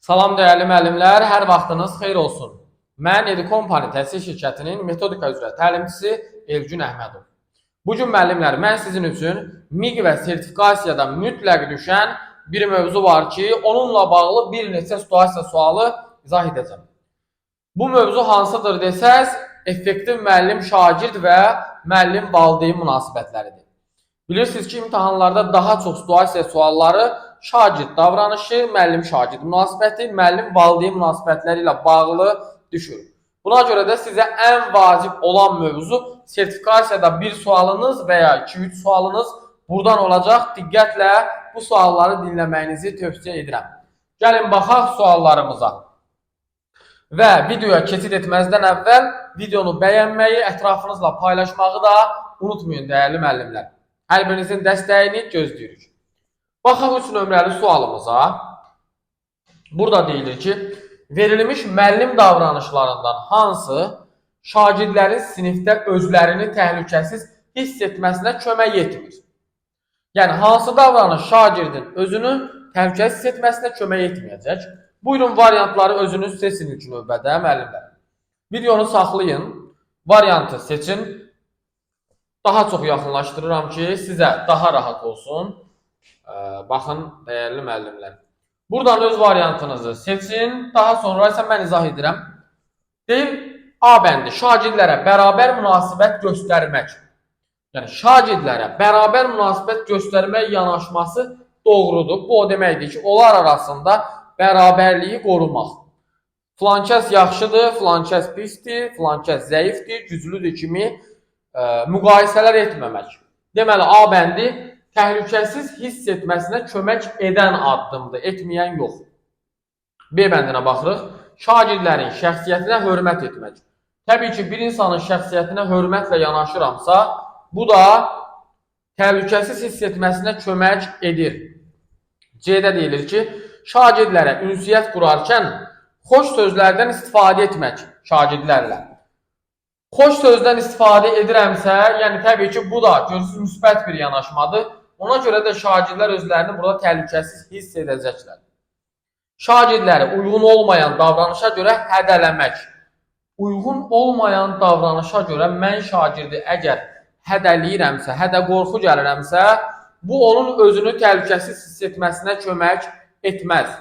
Salam dəyərli müəllimlər, hər vaxtınız xeyir olsun. Mən Edicompany təhsil şirkətinin metodika üzrə təlimçisi Elgün Əhmədov. Bugün müəllimlər, mən sizin üçün MİQ və sertifikasiyada mütləq düşən bir mövzu var ki, onunla bağlı bir neçə situasiya sualı izah edəcəm. Bu mövzu hansıdır desəz, effektiv müəllim-şagird və müəllim-valideyn münasibətləridir. Bilirsiniz ki, imtahanlarda daha çox situasiya sualları şagird davranışı, müəllim-şagird münasibəti, müəllim-valideyn münasibətləri ilə bağlı düşür. Buna görə də sizə ən vacib olan mövzu sertifikasiyada bir sualınız və ya 2-3 sualınız buradan olacaq. Diqqətlə bu sualları dinləməyinizi tövsiyə edirəm. Gəlin baxaq suallarımıza. Və videoya keçid etməzdən əvvəl videonu bəyənməyi, ətrafınızla paylaşmağı da unutmayın dəyərli müəllimlər. Hər birinizin dəstəyini gözləyirik. Baxaq 3 nömrəli sualımıza. Burada deyilir ki, verilmiş müəllim davranışlarından hansı şagirdlərin sinifdə özlərini təhlükəsiz hiss etməsinə kömək etmir? Yəni, hansı davranış şagirdin özünü təhlükəsiz hiss etməsinə kömək etməyəcək? Buyurun, variantları özünüz seçin ilk növbədə, müəllimlər. Videonu saxlayın, variantı seçin. Daha çox yaxınlaşdırıram ki, sizə daha rahat olsun. Baxın, dəyərli müəllimlər. Buradan öz variantınızı seçin. Daha sonra isə mən izah edirəm. Deyil, A bəndi, şagirdlərə bərabər münasibət göstərmək. Yəni, şagirdlərə bərabər münasibət göstərmək yanaşması doğrudur. Bu o deməkdir ki, onlar arasında bərabərliyi qorumaq. Filankəs yaxşıdır, filankəs pisdir, filankəs zəifdir, güclüdür kimi müqayisələr etməmək. Deməli, A bəndi təhlükəsiz hiss etməsinə kömək edən addımdır, etməyən yox. B bəndinə baxırıq. Şagirdlərin şəxsiyyətinə hörmət etmək. Təbii ki, bir insanın şəxsiyyətinə hörmətlə yanaşıramsa, bu da təhlükəsiz hiss etməsinə kömək edir. C-də deyilir ki, şagirdlərə ünsiyyət qurarkən xoş sözlərdən istifadə etmək şagirdlərlə. Xoş sözdən istifadə edirəmsə, yəni təbii ki, bu da görürsünüz müsbət bir yanaşmadır. Ona görə də şagirdlər özlərini burada təhlükəsiz hiss edəcəklər. Şagirdləri uyğun olmayan davranışa görə hədələmək. Uyğun olmayan davranışa görə mən şagirdi əgər hədəliyirəmsə, hədə qorxu gəlirəmsə, bu onun özünü təhlükəsiz hiss etməsinə kömək etməz.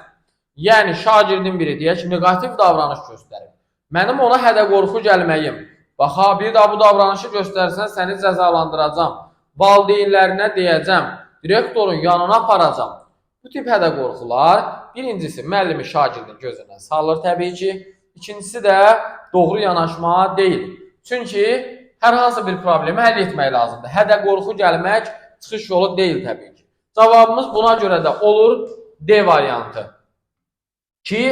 Yəni, şagirdin biri deyək, negativ davranış göstərir. Mənim ona hədə qorxu gəlməyim. Baxa, bir daha bu davranışı göstərsən, səni cəzalandıracam. Valideynlərinə deyəcəm, direktorun yanına aparacam. Bu tip hədə qorxular, birincisi, müəllimi şagirdin gözünə salır təbii ki, ikincisi də doğru yanaşma deyil. Çünki hər hansı bir problemi həll etmək lazımdır. Hədə qorxu gəlmək çıxış yolu deyil təbii ki. Cavabımız buna görə də olur D variantı. Ki,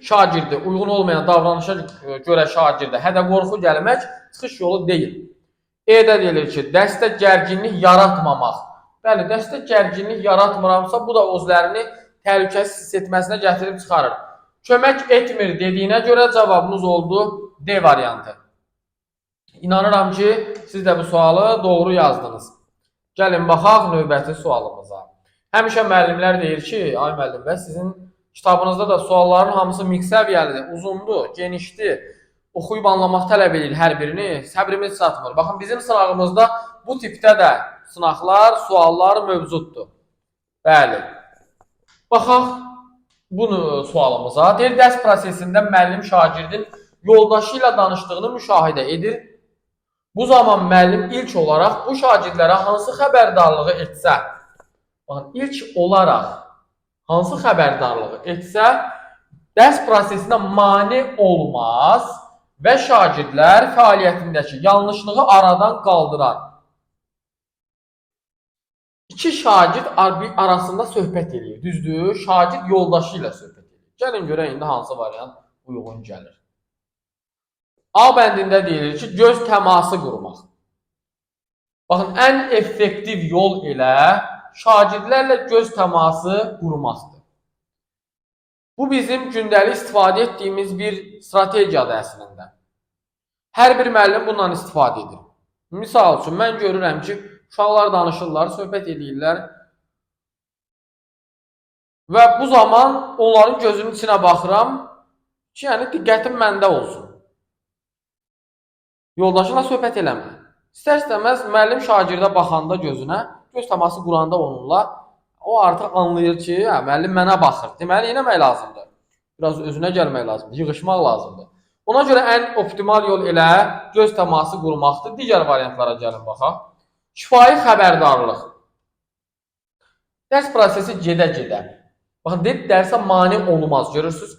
şagirdi uyğun olmayan davranışa görə şagirdə hədə qorxu gəlmək çıxış yolu deyil. E-də deyilir ki, dəstə gərginlik yaratmamaq. Bəli, dəstə gərginlik yaratmıramsa, bu da özlərini təhlükəsiz hiss etməsinə gətirib çıxarır. Kömək etmir dediyinə görə cavabımız oldu D variantı. İnanıram ki, siz də bu sualı doğru yazdınız. Gəlin, baxaq növbəti sualımıza. Həmişə müəllimlər deyir ki, ay müəllimlər, sizin kitabınızda da sualların hamısı miks səviyyəlidir, uzundur, genişdir. Oxuyub anlamaq tələb edir hər birini, səbrimiz çatmır. Baxın, bizim sınağımızda bu tipdə də sınaqlar, suallar mövcuddur. Bəli. Baxaq bunu sualımıza. Deyir, dərs prosesində müəllim şagirdin yoldaşı ilə danışdığını müşahidə edir. Bu zaman müəllim ilk olaraq bu şagirdlərə hansı xəbərdarlığı etsə, baxın, ilk olaraq hansı xəbərdarlığı etsə, dərs prosesinə mane olmaz və şagirdlər fəaliyyətindəki yanlışlığı aradan qaldırar. İki şagird arasında söhbət edir, düzdür? Şagird yoldaşı ilə söhbət edir. Gəlin görək indi hansı variant uyğun gəlir. A bəndində deyilir ki, göz təması qurmaq. Baxın, ən effektiv yol elə şagirdlərlə göz təması qurmaqdır. Bu bizim gündəlik istifadə etdiyimiz bir strategiyadır əslində. Hər bir müəllim bundan istifadə edir. Misal üçün, mən görürəm ki, uşaqlar danışırlar, söhbət edirlər. və bu zaman onların gözünün içinə baxıram ki, yəni diqqətim məndə olsun. Yoldaşınla söhbət eləmə. İstər-istəməz müəllim şagirdə baxanda gözünə, göz təması quranda onunla, o artıq anlayır ki, hə, müəllim mənə baxır. Deməli, nə etmək lazımdır? Biraz özünə gəlmək lazımdır, yığışmaq lazımdır. Ona görə ən optimal yol elə göz təması qurmaqdır. Digər variantlara gəlin baxaq. Şifahi xəbərdarlıq. Dərs prosesi gedə-gedə. Baxın, dərsə mane olmaz, görürsünüz?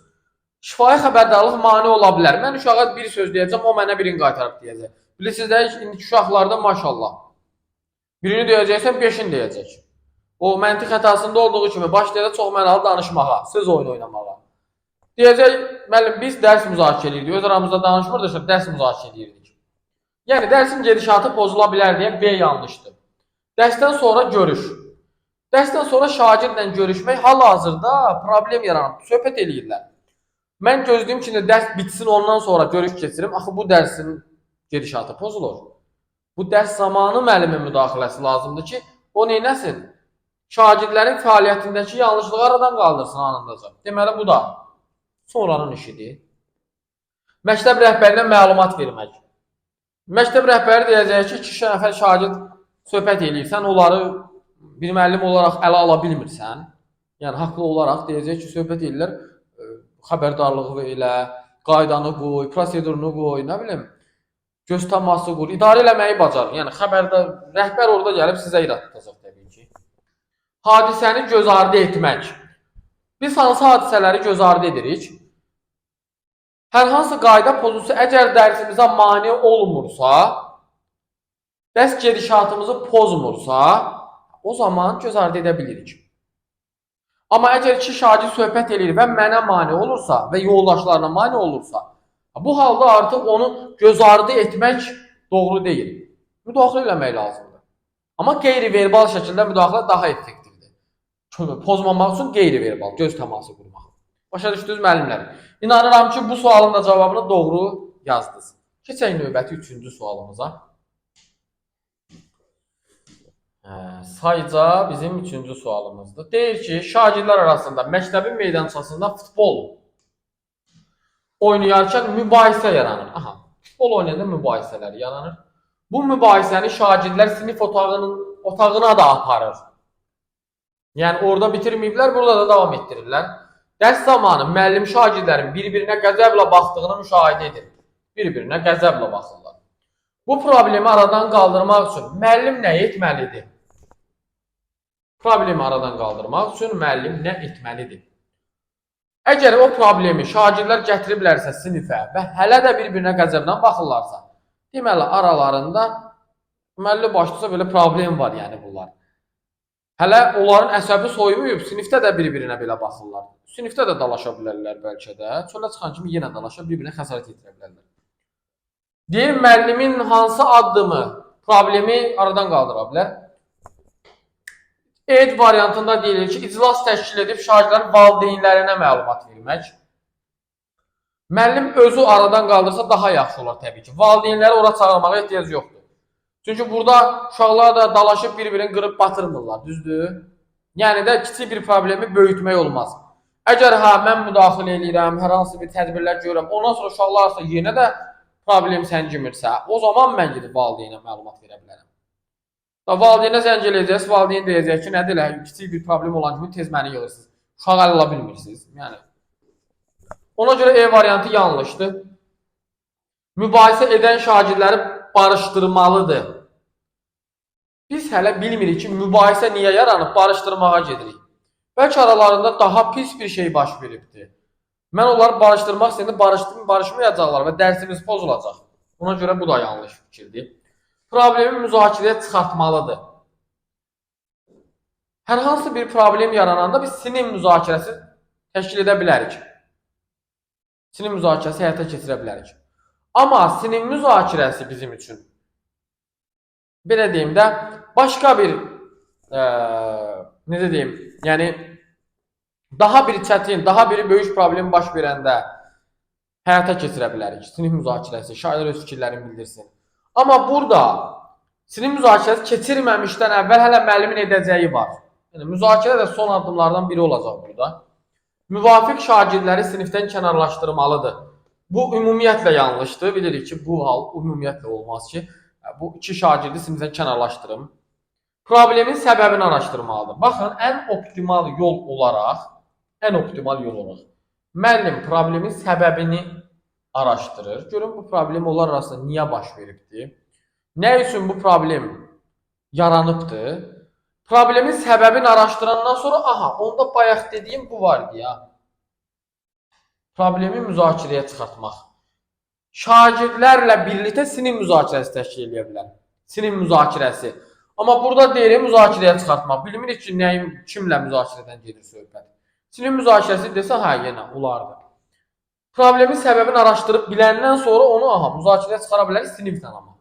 Şifahi xəbərdarlıq mane ola bilər. Mən uşağa bir söz deyəcəm, o mənə birini qaytarıb deyəcək. Bilirsiniz də, indiki uşaqlarda maşallah. Birini deyəcəksən, 5-ini deyəcək. O, məntiq xətasında olduğu kimi başlayacaq çox mənalı danışmağa, söz oyunu oynamağa. Deyəcək, müəllim, biz dərs müzakirə edirdik. Öz aramızda danışmırdıq, dərs müzakirə edirdik. Yəni, dərsin gedişatı pozula bilər deyə B yanlışdır. Dərsdən sonra görüş. Dərsdən sonra şagirdlə görüşmək hal-hazırda problem yaranıb, söhbət eləyirlər. Mən gözləyim ki, dərs bitsin, ondan sonra görüş keçirim. Axı, bu dərsin gedişatı pozulur. Bu dərs zamanı müəllimin müdaxiləsi lazımdır ki, o neynəsin? Şagirdlərin fəaliyyətindəki yanlışlığı aradan qaldırsın anındaca. Deməli, bu da sonranın işidir. Məktəb rəhbərinə məlumat vermək. Məktəb rəhbəri deyəcək ki, 2 nəfər şagird söhbət eləyirsən, onları bir müəllim olaraq ələ ala bilmirsən. Yəni, haqlı olaraq deyəcək ki, söhbət eləyirlər, xəbərdarlığı elə, qaydanı qoy, prosedurunu qoy, nə bilim, göz təması qur, idarə eləməyi bacar. Yəni, rəhbər orada gəlib sizə irad tutacaq təbii ki. Hadisəni göz ardı etmək. Biz hansı hadisələri göz ardı edirik? Hər hansı qayda pozulsa, əgər dərsimizə mane olmursa, dərs gedişatımızı pozmursa, o zaman göz ardı edə bilirik. Amma əgər 2 şagird söhbət edir və mənə mane olursa və yoldaşlarına mane olursa, bu halda artıq onu göz ardı etmək doğru deyil. Müdaxilə eləmək lazımdır. Amma qeyri-verbal şəkildə müdaxilə daha effektivdir. Pozmamaq üçün qeyri-verbal, göz təması qurmaq. Başa düşdünüz müəllimlər? İnanıram ki, bu sualın da cavabını doğru yazdınız. Keçək növbəti 3-cü sualımıza. Sayca bizim 3-cü sualımızdır. Deyir ki, şagirdlər arasında məktəbin meydançasında futbol oynayarkən mübahisə yaranır. Aha, futbol oynayanda mübahisələr yaranır. Bu mübahisəni şagirdlər sinif otağına da aparır. Yəni, orada bitirməyiblər, burada da davam etdirirlər. Dərs zamanı müəllim şagirdlərin bir-birinə qəzəblə baxdığını müşahidə edir. Bir-birinə qəzəblə baxırlar. Bu problemi aradan qaldırmaq üçün müəllim nə etməlidir? Problemi aradan qaldırmaq üçün müəllim nə etməlidir? Əgər o problemi şagirdlər gətiriblərsə sinifə və hələ də bir-birinə qəzəblə baxırlarsa, deməli, aralarında müəllim başlıca belə problem var, yəni bunlar. Hələ onların əsəbi soymayıb, sinifdə də bir-birinə belə baxırlar. Sinifdə də dalaşa bilərlər bəlkə də. Çölə çıxan kimi yenə dalaşa, bir-birinə xəsarət yetirə bilərlər. Deyir, müəllimin hansı addımı problemi aradan qaldıra bilər? E variantında deyilir ki, iclas təşkil edib şagirdlərin valideynlərinə məlumat vermək. Müəllim özü aradan qaldırsa daha yaxşı olar təbii ki. Valideynləri ora çağırmağa ehtiyac yoxdur. Çünki burada uşaqlar da dalaşıb bir-birini qırıb batırmırlar, düzdür? Yəni də kiçik bir problemi böyütmək olmaz. Əgər mən müdaxilə edirəm, hər hansı bir tədbirlər görürəm, ondan sonra uşaqlarsa yenə də problem səngimirsə, o zaman mən gedib valideynə məlumat verə bilərəm. Valideynə zəng eləyəcəksiniz, valideyn deyəcək ki, nədir, kiçik bir problem olan kimi tez məni yığırsınız. Uşağı ələ ala bilmirsiniz. Yəni. Ona görə E variantı yanlışdır. Mübahisə edən şagirdləri barışdırmalıdır. Biz hələ bilmirik ki, mübahisə niyə yaranıb, barışdırmağa gedirik. Bəlkə aralarında daha pis bir şey baş veribdir. Mən onları barışdırmaq istəyəndə barışmayacaqlar və dərsimiz pozulacaq. Ona görə bu da yanlış fikirdir. Problemi müzakirəyə çıxartmalıdır. Hər hansı bir problem yarananda biz sinif müzakirəsi təşkil edə bilərik. Sinif müzakirəsi həyata keçirə bilərik. Amma sinif müzakirəsi bizim üçün, belə deyim də, başqa bir, necə deyim, yəni, daha bir çətin, daha bir böyük problem baş verəndə həyata keçirə bilərik. Sinif müzakirəsi, şair öz fikirlərini bildirsin. Amma burada sinif müzakirəsi keçirməmişdən əvvəl hələ müəllimin edəcəyi var. Yəni müzakirə də son addımlardan biri olacaq burada. Müvafiq şagirdləri sinifdən kənarlaşdırmalıdır. Bu ümumiyyətlə yanlışdır. Bilirik ki, bu hal ümumiyyətlə olmaz ki, bu iki şagirdi sinifdən kənarlaşdırım. Problemin səbəbini araşdırmalıdır. Baxın, ən optimal yol olaraq müəllim problemin səbəbini araşdırır. Görün bu problem onlar arasında niyə baş veribdir? Nə üçün bu problem yaranıbdır? Problemin səbəbini araşdırandan sonra aha, onda bayaq dediyim bu vardı ya. Problemi müzakirəyə çıxartmaq. Şagirdlərlə birlikdə sinif müzakirəsi təşkil edə bilər. Sinif müzakirəsi. Amma burada deyirik müzakirəyə çıxartmaq. Bilmirik ki, kimlə müzakirədən gedir söhbət. Sinif müzakirəsi desə, hə, yenə olardı. Problemin səbəbini araşdırıb biləndən sonra onu müzakirəyə çıxara bilərik siniflə amma.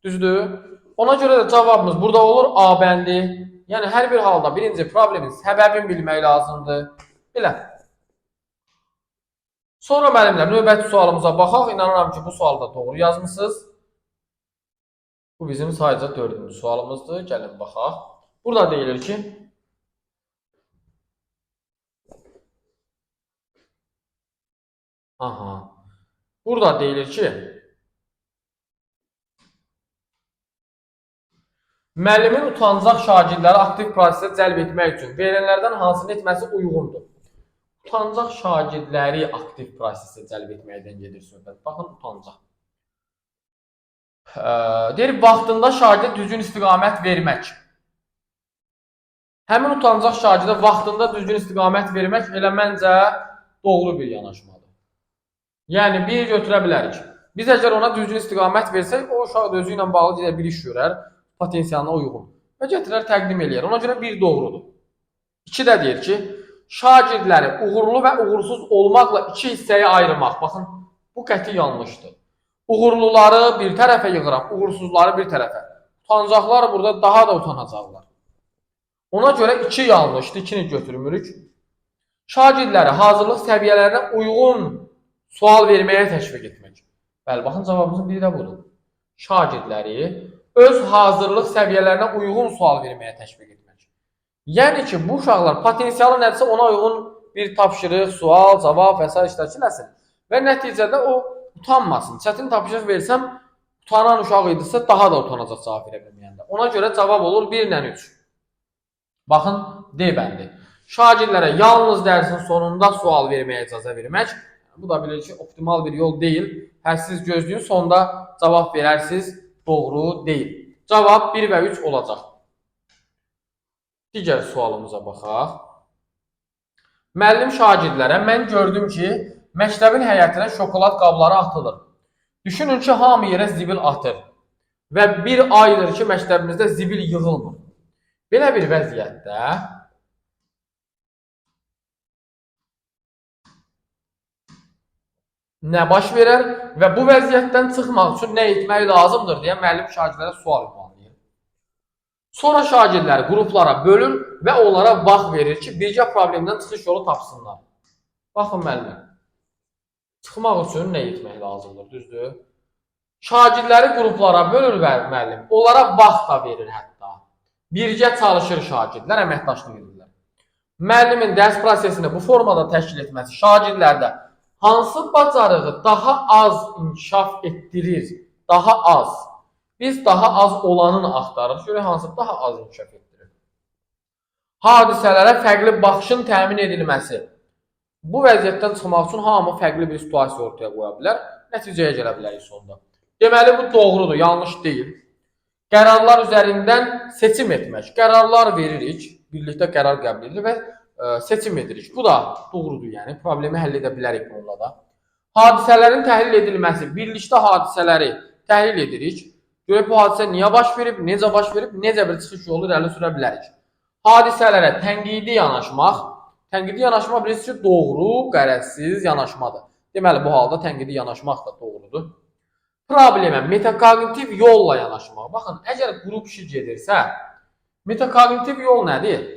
Düzdür? Ona görə də cavabımız burada olur A bəndi. Yəni hər bir halda birinci problemin səbəbini bilmək lazımdır. Belə. Sonra müəllimlər növbəti sualımıza baxaq. İnanıram ki, bu sualı da doğru yazmısınız. Bu bizim sadəcə 4-cü sualımızdır. Gəlin baxaq. Burada deyilir ki, burada deyilir ki, müəllimin utancaq şagirdləri aktiv prosesə cəlb etmək üçün verilənlərdən hansını etməsi uyğundur? Utancaq şagirdləri aktiv prosesə cəlb etməkdən gedir söhbət. Baxın, utancaq. Deyir, vaxtında şagirdə düzgün istiqamət vermək. Həmin utancaq şagirdə vaxtında düzgün istiqamət vermək elə məncə doğru bir yanaşmadır. Yəni, bir götürə bilərik. Biz əgər ona düzgün istiqamət versək, o uşaq özü ilə bağlı bir iş görər, potensialına uyğun və gətirər, təqdim eləyər. Ona görə bir doğrudur. 2 də deyir ki, şagirdləri uğurlu və uğursuz olmaqla 2 hissəyə ayırmaq. Baxın, bu qəti yanlışdır. Uğurluları bir tərəfə yığıram, uğursuzları bir tərəfə. Utancaqlar burada daha da utanacaqlar. Ona görə 2 yanlışdır, 2-ni götürmürük. Şagirdləri hazırlıq səviyyələrinə uyğun sual verməyə təşviq etmək. Bəli, baxın, cavabımızın biri də budur. Şagirdləri öz hazırlıq səviyyələrinə uyğun sual verməyə təşviq etmək. Yəni ki, bu uşaqlar potensialı nədirsə ona uyğun bir tapşırıq, sual, cavab və s. iştirak etsin və nəticədə o utanmasın. Çətin tapşırıq versəm, utanan uşaq idisə daha da utanacaq cavab verə bilməyəndə. Ona görə cavab olur 1-lə 3. Baxın, D bəndi. Şagirdlərə yalnız dərsin sonunda sual verməyə icazə vermək. Bu da bilir ki, optimal bir yol deyil. Siz gözləyin, sonda cavab verərsiniz, doğru deyil. Cavab 1 və 3 olacaq. Digər sualımıza baxaq. Müəllim şagirdlərə, mən gördüm ki, məktəbin həyətinə şokolad qabları atılır. Düşünün ki, hamı yerə zibil atır və bir aydır ki, məktəbimizdə zibil yığılmır. Belə bir vəziyyətdə nə baş verər və bu vəziyyətdən çıxmaq üçün nə etmək lazımdır deyə müəllim şagirdlərə sual ünvanlayır. Sonra şagirdlər qruplara bölür və onlara vaxt verir ki, birgə problemdən çıxış yolu tapsınlar. Baxın müəllim, çıxmaq üçün nə etmək lazımdır, düzdür? Şagirdləri qruplara bölür və müəllim, onlara vaxt da verir hətta. Birgə çalışır şagirdlər, əməkdaşlıq edirlər. Müəllimin dərs prosesini bu formada təşkil etməsi şagirdlərdə hansı bacarığı daha az inkişaf etdirir? Daha az. Biz daha az olanını axtarırıq. Görək hansı daha az inkişaf etdirir? Hadisələrə fərqli baxışın təmin edilməsi. Bu vəziyyətdən çıxmaq üçün hamı fərqli bir situasiya ortaya qoya bilər. Nəticəyə gələ bilərik sonda. Deməli, bu doğrudur, yanlış deyil. Qərarlar üzərindən seçim etmək. Qərarlar veririk, birlikdə qərar qəbul edilir və seçim edirik. Bu da doğrudur, yəni problemi həll edə bilərik bununla da. Hadisələrin təhlil edilməsi, birlikdə hadisələri təhlil edirik. Görək bu hadisə niyə baş verib, necə baş verib, necə bir çıxış yolu irəli sürə bilərik. Hadisələrə tənqidi yanaşmaq. Tənqidi yanaşma bilirsiniz ki, doğru, qərəzsiz yanaşmadır. Deməli, bu halda tənqidi yanaşmaq da doğrudur. Problemə metakognitiv yolla yanaşmaq. Baxın, əgər qrup işi gedirsə, metakognitiv yol nədir?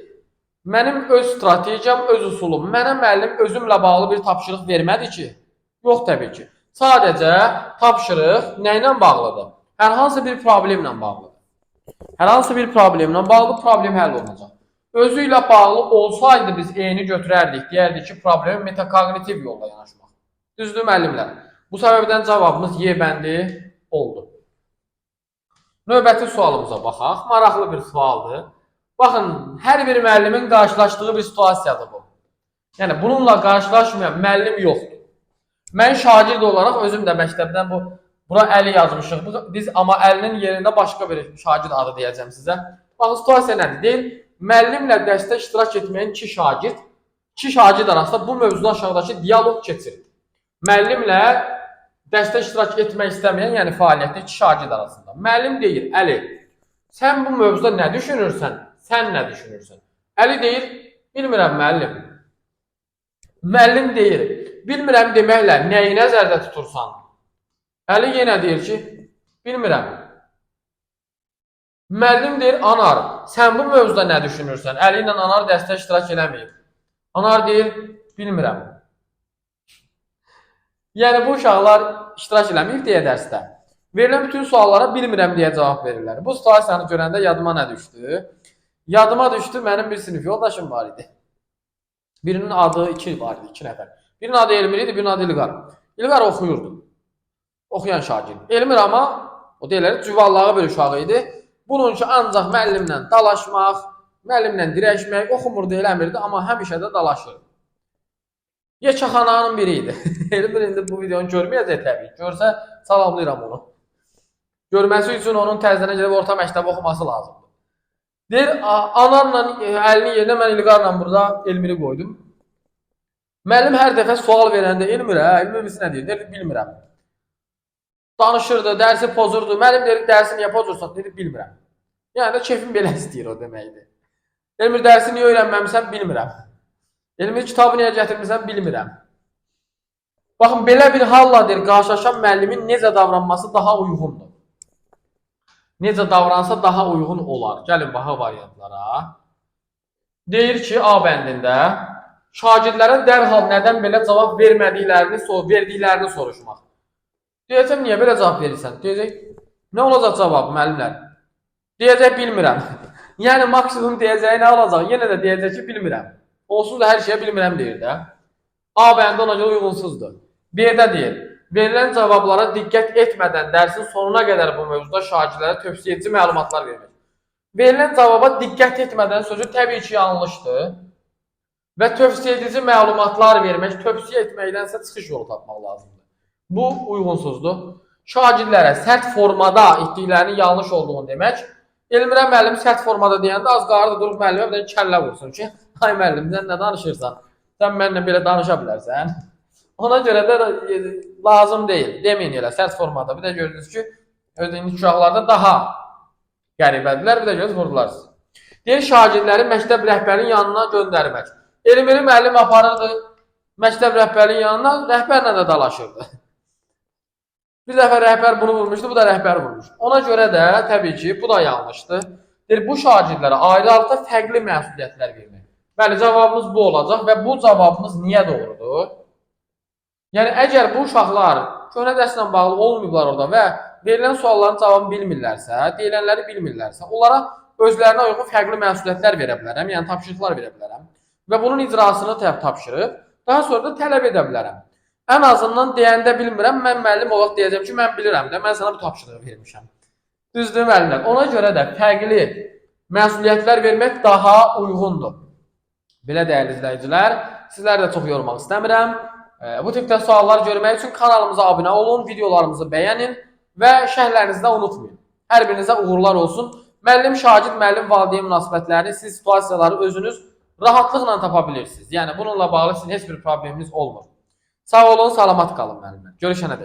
Mənim öz strategiyam, öz usulum, mənə müəllim özümlə bağlı bir tapşırıq vermədi ki? Yox, təbii ki. Sadəcə tapşırıq nə ilə bağlıdır? Hər hansı bir problemlə bağlıdır. Hər hansı bir problemlə bağlı problem həll olunacaq. özü ilə bağlı olsaydı biz E-ni götürərdik, deyərdik ki, problemi metakognitiv yolla yanaşmaq. Düzdür müəllimlər? Bu səbəbdən cavabımız Y bəndi oldu. Növbəti sualımıza baxaq. Maraqlı bir sualdır. Baxın, hər bir müəllimin qarşılaşdığı bir situasiyadır bu. Yəni, bununla qarşılaşmayan müəllim yoxdur. Mən şagird olaraq özüm də məktəbdən bura Əli yazmışıq. Biz amma Əlinin yerində başqa bir şagird adı deyəcəm sizə. Baxın, situasiya nədir? Deyil, müəllimlə dərsdə iştirak etməyən iki şagird arasında bu mövzuda aşağıdakı diyaloq keçir. Müəllimlə dərsdə iştirak etmək istəməyən, yəni fəaliyyətdə iki şagird arasında. Müəllim deyir, Əli, sən bu mövzuda nə düşünürsən? Sən nə düşünürsən? Əli deyir, bilmirəm müəllim. Müəllim deyir, bilmirəm deməklə nəyi nəzərdə tutursan? Əli yenə deyir ki, bilmirəm. Müəllim deyir, Anar, sən bu mövzuda nə düşünürsən? Əli ilə Anar dərsdə iştirak eləməyib. Anar deyir, bilmirəm. Yəni, bu uşaqlar iştirak eləməyib deyə dərsdə. Verilən bütün suallara bilmirəm deyə cavab verirlər. Bu situasiyanı görəndə yadıma nə düşdü? Yadıma düşdü, mənim bir sinif yoldaşım var idi. Birinin adı iki var idi, 2 nəfər. Birinin adı Elmir idi, birinin adı İlqar. İlqar oxuyurdu. Oxuyan şagird. Elmir amma, o deyirlər, cüvallağı bir uşağı idi. Bunun üçün ancaq müəllimlə dalaşmaq, müəllimlə dirəşmək, oxumurdu, eləmirdi, amma həmişə də dalaşırdı. Yeçəxananın biri idi. Elmir indi bu videonu görməyəcək təbii. Görsə, salamlayıram onu. Görməsi üçün onun təzədən gedib orta məktəb oxuması lazımdır. Deyir, Anarla əlinin yerinə mən İlqarla burada Elmiri qoydum. Müəllim hər dəfə sual verəndə Elmirə, Elmir bilsin nə deyir? Deyir, bilmirəm. Danışırdı, dərsi pozurdu. Müəllim deyir, dərsi niyə pozursan? Deyir, bilmirəm. Yəni də keyfim belə istəyir o deməkdir. Elmir, dərsi niyə öyrənməmişsən? Bilmirəm. Elmir, kitabı niyə gətirmirsən? Bilmirəm. Baxın, belə bir halla deyir, qarşılaşan müəllimin necə davranması daha uyğundur. Necə davransa daha uyğun olar. Gəlin, baxaq variantlara. Deyir ki, A bəndində şagirdlərə dərhal nədən belə cavab verdiklərini soruşmaq. Deyəcəm, niyə belə cavab verirsən? Deyəcək, nə olacaq cavab, müəllimlər? Deyəcək, bilmirəm. Yəni, maksimum deyəcəyi nə olacaq? Yenə də deyəcək ki, bilmirəm. Onsuz da hər şeyə bilmirəm deyir də. A bəndi ona görə uyğunsuzdur. B-də deyir, verilən cavablara diqqət etmədən dərsin sonuna qədər bu mövzuda şagirdlərə tövsiyə edici məlumatlar vermək. Verilən cavaba diqqət etmədən sözü təbii ki, yanlışdır və tövsiyə edici məlumatlar vermək, tövsiyə etməkdənsə çıxış yolu tapmaq lazımdır. Bu uyğunsuzdur. Şagirdlərə sərt formada etdiklərinin yanlış olduğunu demək. Elmirə müəllim sərt formada deyəndə az qarı durub müəllimə bir kəllə vursun ki, ay müəllim, sən nə danışırsan? Sən mənimlə belə danışa bilərsən. Ona görə də lazım deyil. Deməyin elə, sərt formada. Bir də gördünüz ki, indi uşaqlarda daha qəribədirlər, bir də göz vurdular. Deyir, şagirdləri məktəb rəhbərinin yanına göndərmək. Elmiri müəllim aparırdı məktəb rəhbərinin yanına, rəhbərlə də dalaşırdı. Bir dəfə rəhbər bunu vurmuşdu, bu da rəhbər vurmuş. Ona görə də, təbii ki, bu da yanlışdır. Deyir, bu şagirdlərə ayrı-ayrı fərqli məsuliyyətlər vermək. Bəli, cavabımız bu olacaq və bu cavabımız niyə doğrudur? Yəni, əgər bu uşaqlar köhnə dərslə bağlı olmayıblar orada və verilən sualların cavabını bilmirlərsə, deyilənləri bilmirlərsə, onlara özlərinə uyğun fərqli məsuliyyətlər verə bilərəm, yəni tapşırıqlar verə bilərəm və bunun icrasını tapşırıb, daha sonra da tələb edə bilərəm. Ən azından deyəndə bilmirəm, mən müəllim olaraq deyəcəm ki, mən bilirəm də, mən sənə bu tapşırığı vermişəm. Düzdür müəllimlər? Ona görə də fərqli məsuliyyətlər vermək daha uyğundur. Belə dəyərli izləyicilər, sizləri də çox yormaq istəmirəm. Bu tipdə suallar görmək üçün kanalımıza abunə olun, videolarımızı bəyənin və şərhlərinizi də unutmayın. Hər birinizə uğurlar olsun. Müəllim, şagird, müəllim, valideyn münasibətlərini, siz situasiyaları özünüz rahatlıqla tapa bilirsiniz. Yəni, bununla bağlı sizin heç bir probleminiz olmur. Sağ olun, salamat qalın müəllimlər. Görüşənədək.